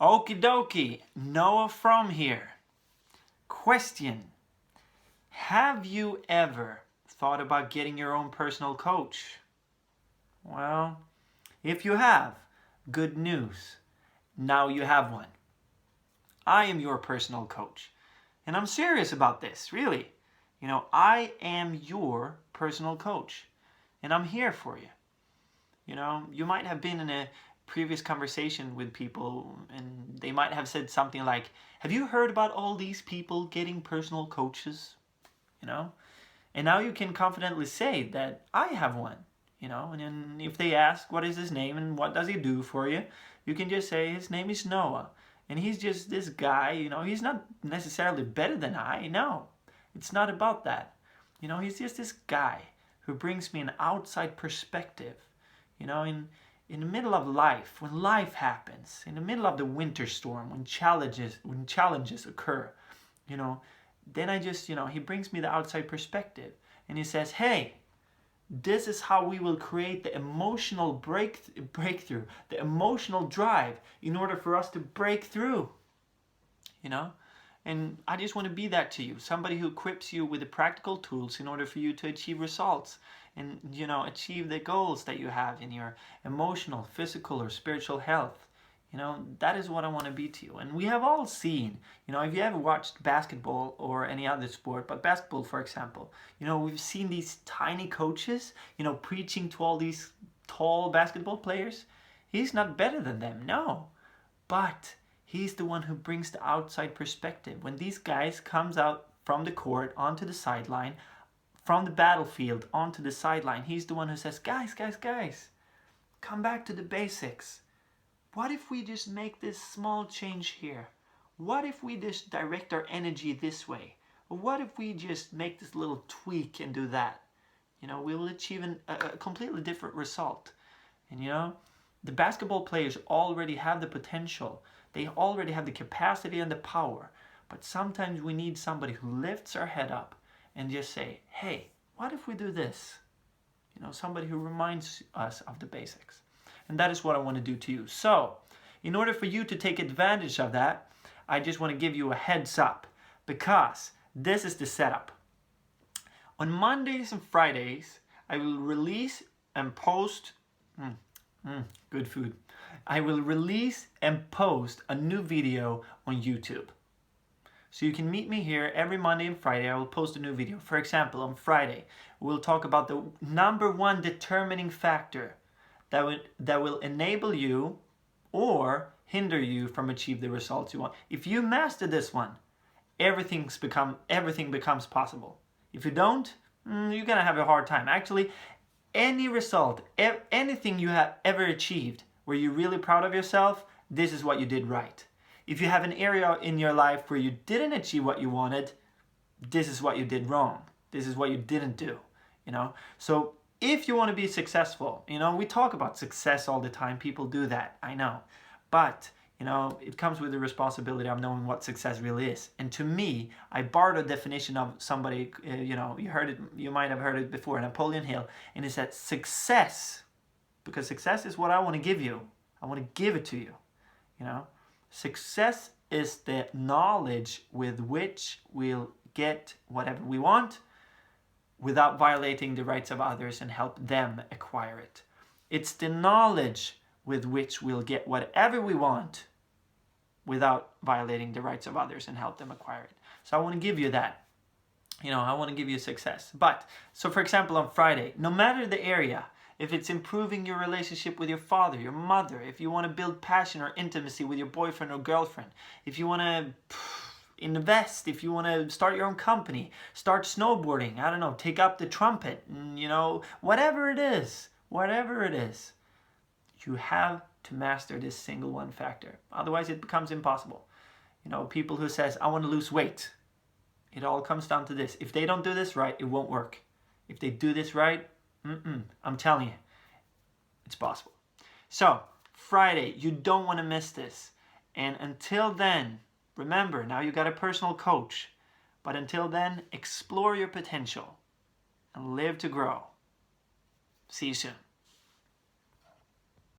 Okie dokie, Noah from here. Question: have you ever thought about getting your own personal coach? Well, if you have, good news. Now you have one. I am your personal coach. And I'm serious about this, really. I am your personal coach. And I'm here for you. You might have been in a previous conversation with people and they might have said something like, have you heard about all these people getting personal coaches? And now you can confidently say that I have one. And then if they ask what is his name and what does he do for you, you can just say his name is Noah. And he's just this guy, he's not necessarily better than I. No, it's not about that. He's just this guy who brings me an outside perspective. In the middle of life, when life happens, in the middle of the winter storm, when challenges occur, then I just, he brings me the outside perspective. And he says, hey, this is how we will create the emotional breakthrough, the emotional drive in order for us to break through. And I just want to be that to you, somebody who equips you with the practical tools in order for you to achieve results and achieve the goals that you have in your emotional, physical, or spiritual health. That is what I want to be to you. And we have all seen, if you ever watched basketball or any other sport, but basketball, for example, we've seen these tiny coaches, preaching to all these tall basketball players. He's not better than them, no. But he's the one who brings the outside perspective. When these guys comes out from the court onto the sideline, from the battlefield onto the sideline, he's the one who says, guys, come back to the basics. What if we just make this small change here? What if we just direct our energy this way? Or what if we just make this little tweak and do that? We will achieve a completely different result. And the basketball players already have the potential. They already have the capacity and the power. But sometimes we need somebody who lifts our head up and just say, hey, what if we do this? Somebody who reminds us of the basics. And that is what I want to do to you. So, in order for you to take advantage of that, I just want to give you a heads up, because this is the setup. On Mondays and Fridays, I will release and post good food. I will release and post a new video on YouTube. So you can meet me here every Monday and Friday. I will post a new video. For example, on Friday, we'll talk about the number one determining factor that will enable you or hinder you from achieving the results you want. If you master this one, everything becomes possible. If you don't, you're gonna have a hard time. Actually, any result, anything you have ever achieved where you're really proud of yourself, this is what you did right. If you have an area in your life where you didn't achieve what you wanted, this is what you did wrong. This is what you didn't do. So if you want to be successful, we talk about success all the time. People do that, I know. But, it comes with the responsibility of knowing what success really is. And to me, I borrowed a definition of somebody, you might have heard it before, Napoleon Hill, and it said success, because success is what I want to give you. I want to give it to you, Success is the knowledge with which we'll get whatever we want, without violating the rights of others and help them acquire it. It's the knowledge with which we'll get whatever we want without violating the rights of others and help them acquire it. So I want to give you that. I want to give you success. So for example, on Friday, no matter the area, if it's improving your relationship with your father, your mother, if you want to build passion or intimacy with your boyfriend or girlfriend, if you want to invest, if you want to start your own company, start snowboarding, I don't know, take up the trumpet, whatever it is, you have to master this single one factor. Otherwise it becomes impossible. People who says, I want to lose weight, it all comes down to this. If they don't do this right, it won't work. If they do this right, I'm telling you, it's possible. So, Friday, you don't want to miss this. And until then, remember, now you got a personal coach. But until then, explore your potential and live to grow. See you soon.